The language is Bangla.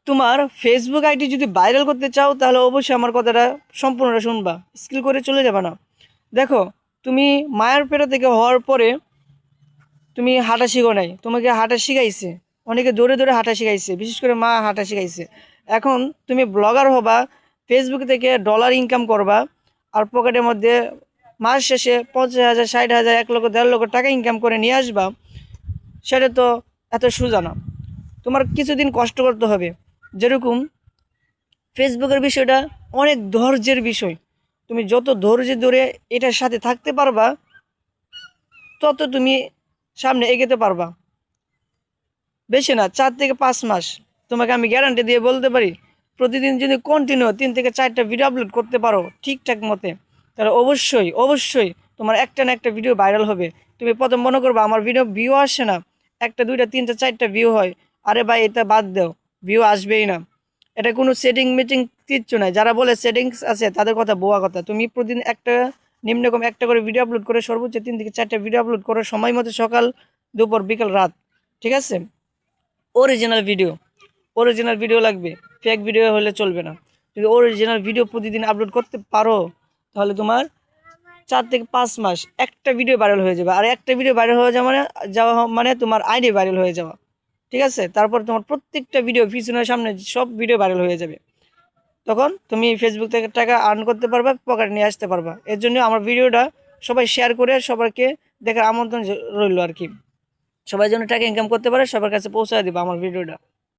তোমার ফেসবুক আইডি যদি ভাইরাল করতে চাও তাহলে অবশ্যই আমার কথাটা সম্পূর্ণটা শুনবা, স্কিল করে চলে যাবে না। দেখো, তুমি মায়ের পেটে থেকে হওয়ার পরে তুমি হাঁটা শিখো নাই, তোমাকে হাঁটা শিখাইছে, অনেকে দৌড়ে দৌড়ে হাঁটা শিখাইছে, বিশেষ করে মা হাঁটা শিখাইছে। এখন তুমি ব্লগার হবা, ফেসবুক থেকে ডলার ইনকাম করবা, আর পকেটের মধ্যে মাস শেষে 50,000, 60,000, 1 লক্ষ, 1.5 লক্ষ টাকা ইনকাম করে নিয়ে আসবা, সেটা তো এত সোজা না। তোমার কিছুদিন কষ্ট করতে হবে। যেরকম ফেসবুকের বিষয়টা অনেক ধৈর্যের বিষয়। তুমি যত ধৈর্য ধরে এটার সাথে থাকতে পারবা, তত তুমি সামনে এগোতে পারবা। বেশি না, 4 থেকে 5 মাস তোমাকে আমি গ্যারান্টি দিয়ে বলতে পারি। প্রতিদিন যদি কন্টিনিউ 3 থেকে 4টা ভিডিও আপলোড করতে পারো ঠিকঠাক মতে, তাহলে অবশ্যই অবশ্যই তোমার একটা না একটা ভিডিও ভাইরাল হবে। তুমি প্রথম মনে করবা আমার ভিডিও ভিউ আসে না, 1টা 2টা 3টা 4টা ভিউ হয়, আরে ভাই এটা বাদ দাও, ভিউ আসবেই না। এটা কোনো সেটিং মিটিং কিচ্ছু নাই। যারা বলে সেটিংস আছে তাদের কথা বোয়া কথা। তুমি প্রতিদিন একটা নিম্নকম একটা করে ভিডিও আপলোড করে সর্বোচ্চ 3 থেকে 4টা ভিডিও আপলোড করো সময় মতো, সকাল, দুপুর, বিকাল, রাত। ঠিক আছে? অরিজিনাল ভিডিও লাগবে, ফেক ভিডিও হলে চলবে না। যদি অরিজিনাল ভিডিও প্রতিদিন আপলোড করতে পারো, তাহলে তোমার 4 থেকে 5 মাস একটা ভিডিও ভাইরাল হয়ে যাবে। আর একটা ভিডিও ভাইরাল হয়ে যাওয়া মানে তোমার আইডি ভাইরাল হয়ে যাওয়া। ঠিক আছে? তারপর তোমার প্রত্যেকটা ভিডিও পিছনের সামনে সব ভিডিও ভাইরাল হয়ে যাবে। তখন তুমি ফেসবুক থেকে টাকা আর্ন করতে পারবা, পকেটে নিয়ে আসতে পারবা। এর জন্য আমার ভিডিওটা সবাই শেয়ার করে সবাইকে দেখার আমন্ত্রণ রইল আর কি। সবাই যেন টাকা ইনকাম করতে পারে, সবার কাছে পৌঁছায় দিবা আমার ভিডিওটা।